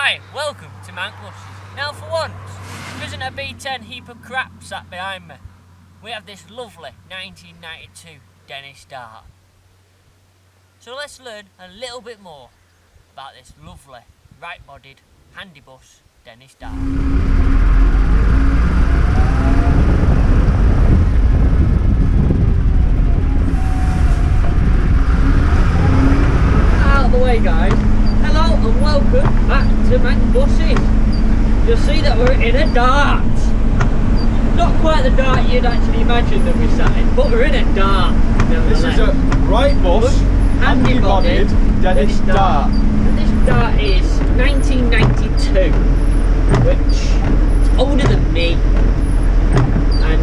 Hi, welcome to Mank Buses. Now for once, there isn't a B10 heap of crap sat behind me. We have this lovely 1992 Dennis Dart. So let's learn a little bit more about this lovely, right-bodied handybus Dennis Dart. Out of the way, guys. Hello and welcome back to Mank Buses. You'll see that we're in a Dart. Not quite the Dart you'd actually imagine that we sat in, but we're in a Dart. This is a right bus, handy-bodied Dennis Dart. And this Dart is 1992, which is older than me. And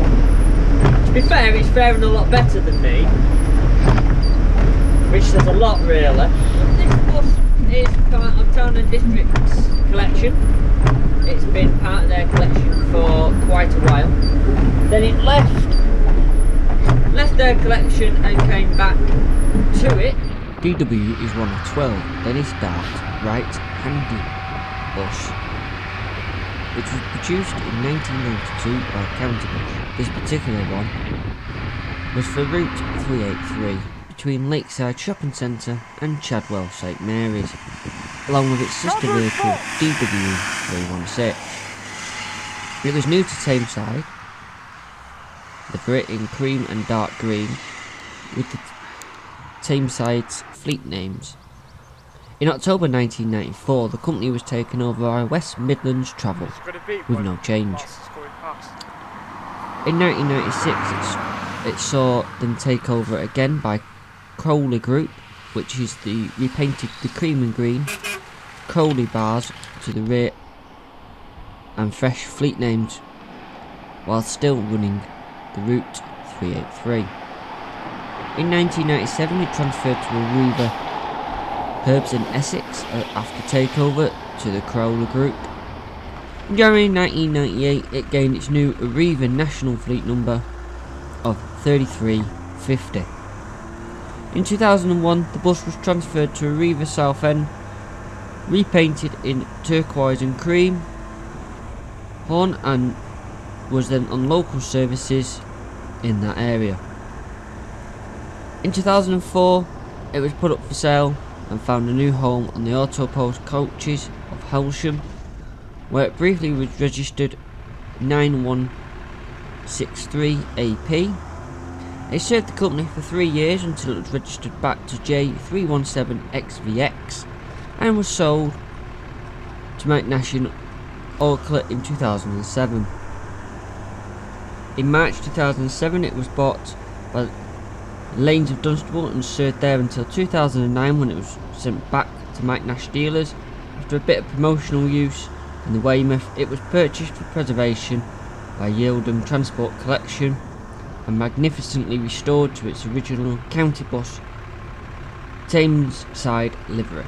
to be fair, it's faring a lot better than me, which says a lot, really. This bus is part of Town and District's collection. It's been part of their collection for quite a while. Then it left their collection and came back to it. DW is one of 12 Dennis Dart right handy bus, which was produced in 1992 by County Bus. This particular one was for Route 383 between Lakeside Shopping Centre and Chadwell St Mary's, along with its sister vehicle DW317. It was new to Tameside, the Brit in cream and dark green, with the Tameside's fleet names. In October 1994, the company was taken over by West Midlands Travel, with no change. In 1996, it saw them take over again by Crowley Group, which is repainted the cream and green Crowley bars to the rear and fresh fleet names, while still running the Route 383. In 1997 it transferred to Aruba Herbs in Essex after takeover to the Crowley Group. In January 1998 it gained its new Aruba national fleet number of 3350. In 2001 the bus was transferred to Aruba Southend, repainted in turquoise and cream horn, and was then on local services in that area. In 2004 it was put up for sale and found a new home on the Autopost coaches of Helsham, where it briefly was registered 9163 AP. It served the company for 3 years until it was registered back to J317xvx and was sold to National Express in 2007. In March 2007 it was bought by Lanes of Dunstable and served there until 2009, when it was sent back to Mike Nash dealers. After a bit of promotional use in the Weymouth, it was purchased for preservation by Yildam Transport Collection and magnificently restored to its original county bus Tameside livery.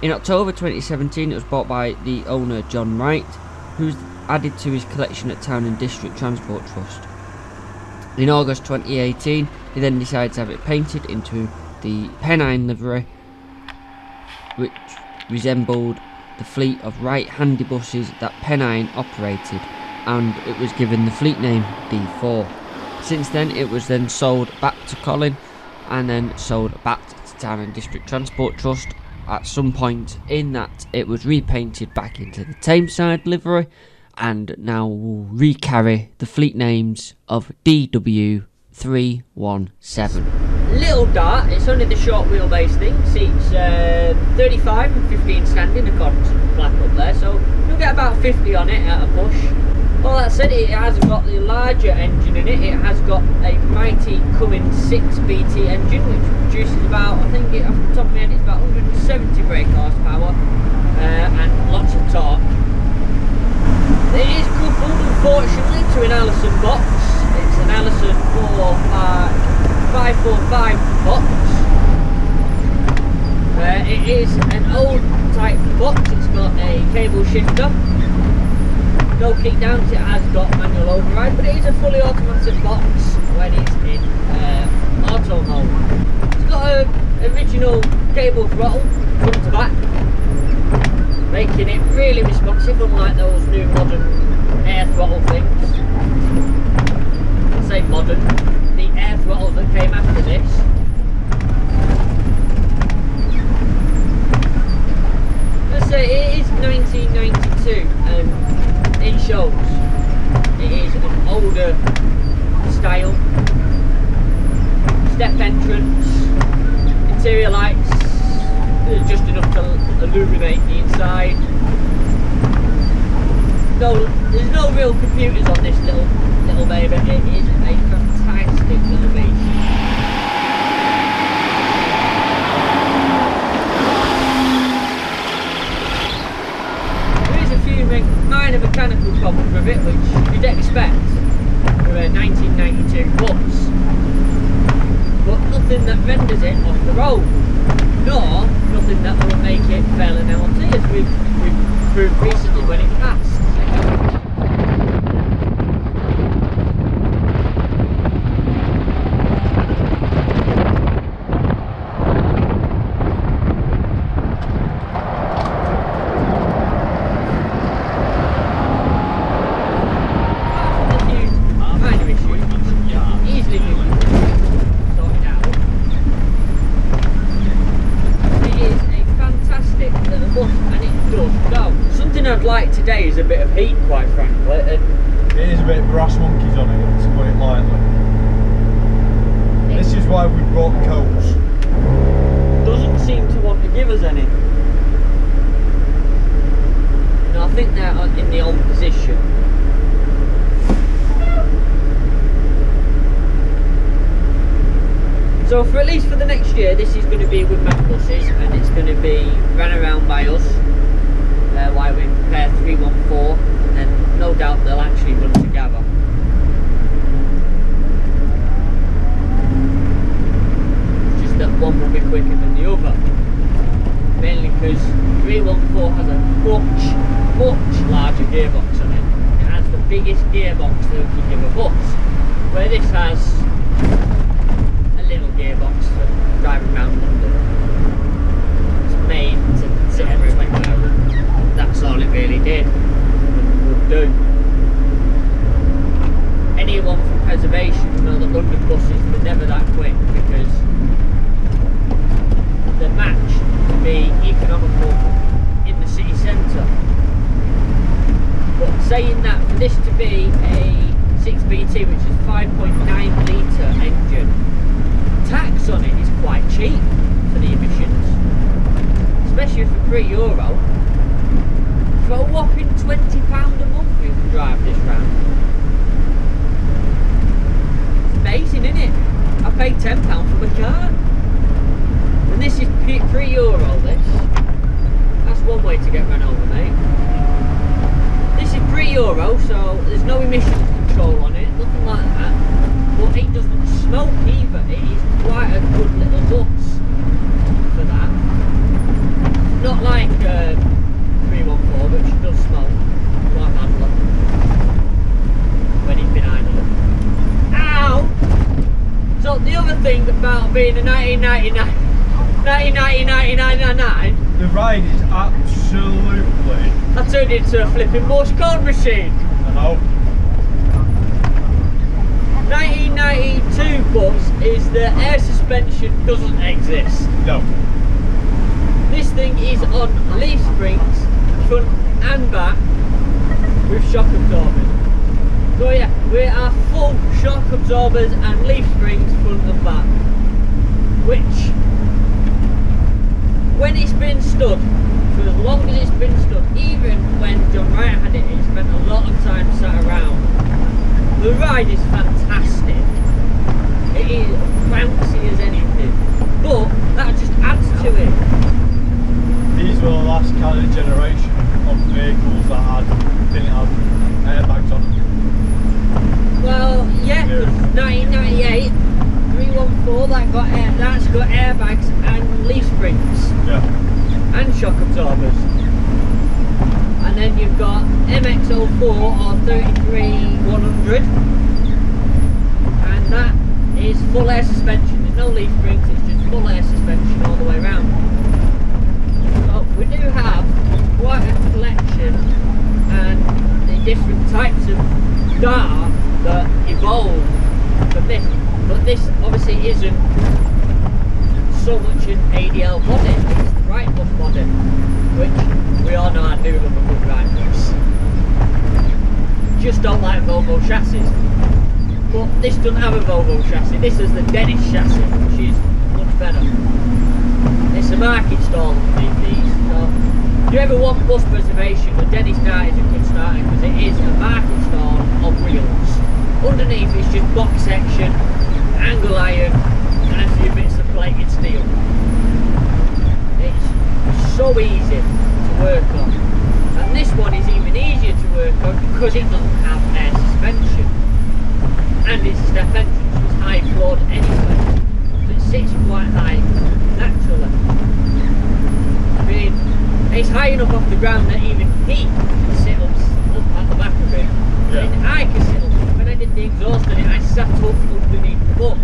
In October 2017 it was bought by the owner John Wright, who was added to his collection at Town and District Transport Trust. In August 2018 he then decided to have it painted into the Pennine livery, which resembled the fleet of right handy buses that Pennine operated, and it was given the fleet name D4. Since then it was then sold back to Colin and then sold back to Town and District Transport Trust. At some point in that it was repainted back into the Tameside livery, and now will recarry the fleet names of DW317. Little Dart, it's only the short wheelbase thing, seats 35 and 15 standing according to the plaque up there, so you'll get about 50 on it at a push. Well, that said, it has got the larger engine in it. It has got a mighty Cummins 6 BT engine, which produces about, I think off the top of my head, it's about 170 brake horsepower and lots of torque. It is coupled, unfortunately, to an Allison box. It's an Allison 545 box. It is an old type box. It's got a cable shifter. No kick downs, it has got manual override, but it is a fully automatic box when it's in auto mode. It's got an original cable throttle front to back. rating it really responsive, unlike those new modern air throttle things. I say modern, the air throttles that came after this. Let's say it is 1992 and it shows. It is an older style. Step entrance, interior lights, just enough to illuminate the inside. No, there's no real computers on this little baby. It is a fantastic little beast. There is a few minor mechanical problems with it, which you'd expect with a 1992 bus, but nothing that renders it off the road, nor nothing that will make it fail an LT, as we've proved recently when it passed. Today is a bit of heat, quite frankly, and it is a bit brass monkeys on it, to put it lightly. This is why we brought coats. Doesn't seem to want to give us any. No, I think they're in the old position. So for at least for the next year, this is going to be with Mac buses, and it's going to be ran around by us. While we prepare 314, and then no doubt they'll actually run together. Just that one will be quicker than the other. Mainly because 314 has a much larger gearbox on it. It has the biggest gearbox that you can give a bus, where this has a little gearbox for driving around London. It's made to sit everywhere. That's all it really did and would do. Anyone from preservation will know that London buses were never that quick, because they're matched to be economical in the city centre. But saying that, for this to be a 6BT, which is 5.9 litre engine, tax on it is quite cheap for the emissions, especially for €3. For a whopping £20 a month you can drive this round. It's amazing, isn't it? I paid £10 for my car. And this is €3 this. That's one way to get run over, mate. This is €3, so there's no emissions control on it, nothing like that. But it doesn't smoke either. It is quite a good little bus for that. Not like 314, which does smoke quite badly when it's been idle. Ow! So the other thing about being a 1999, the ride is absolutely... I turned into a flipping Morse code machine. I know. 1992 bus is the air suspension doesn't exist. No. This thing is on leaf springs, front and back, with shock absorbers. So yeah, we are full shock absorbers and leaf springs front and back, which, when it's been stood, for as long as it's been stood, even when John Wright had it, he spent a lot of time sat around. The ride is fantastic. It is bouncy as anything, but that just adds to it. These were the last kind of generation of vehicles that didn't have airbags on them. Well, yeah, because 1998, 314, that's got airbags and leaf springs. Yeah. And shock absorbers. And then you've got MX-04 or 33100, and that is full air suspension. There's no leaf springs, it's just full air suspension all the way around. So we do have quite a different types of Dart that evolved from this, but this obviously isn't so much an ADL body, it's the right bus body, which we all know I do love a good right bus. Just don't like Volvo chassis. But this doesn't have a Volvo chassis, this is the Dennis chassis, which is much better. It's a market stall underneath these, so if you ever want bus preservation, the Dennis Dart is a good starter because it is a market stall on wheels. Underneath it's just box section, angle iron and a few bits of plated steel. It's so easy to work on. And this one is even easier to work on because it doesn't have air suspension. And it's a step entrance, so it's high floored anyway. So it sits quite high naturally. I mean, it's high enough off the ground that even he can sit up at the back of it. Yeah. And I can sit up. When I did the exhaust on it, I sat up underneath the bus.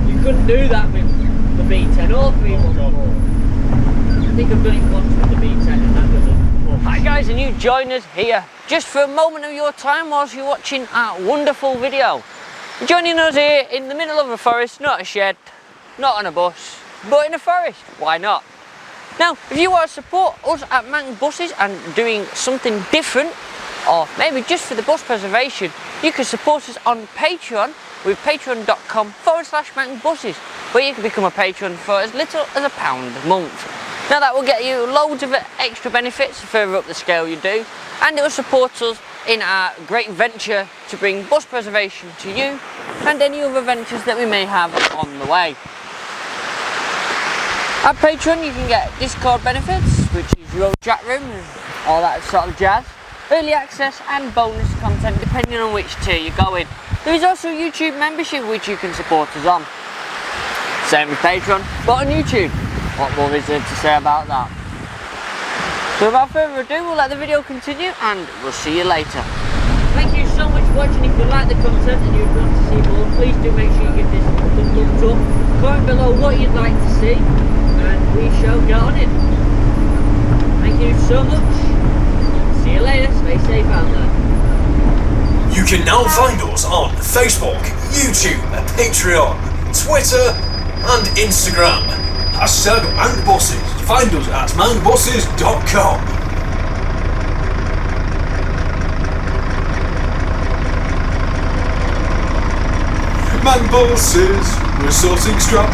You couldn't do that with the B10 or 314. I think I've done it once with the B10 and that doesn't work. Hi guys, and you join us here just for a moment of your time whilst you're watching our wonderful video. You're joining us here in the middle of a forest, not a shed, not on a bus, but in a forest. Why not? Now, if you want to support us at Mountain Buses and doing something different, or maybe just for the bus preservation, you can support us on Patreon with patreon.com/Mountain Buses, where you can become a patron for as little as £1 a month. Now that will get you loads of extra benefits the further up the scale you do, and it will support us in our great venture to bring bus preservation to you and any other ventures that we may have on the way. At Patreon you can get Discord benefits, which is your own chat room and all that sort of jazz, early access and bonus content depending on which tier you go in. There is also a YouTube membership which you can support us on. Same with Patreon, but on YouTube. What more is there to say about that? So without further ado, we'll let the video continue and we'll see you later. Thank you so much for watching. If you like the content and you'd want to see more, please do make sure you give this a thumbs up. Comment below what you'd like to see and we shall get on it. Thank you so much. See you later. Stay safe out there. You can now find us on Facebook, YouTube, Patreon, Twitter and Instagram. Hashtag Mount Buses. Find us at mountbuses.com. Man Buses, we're sorting strap.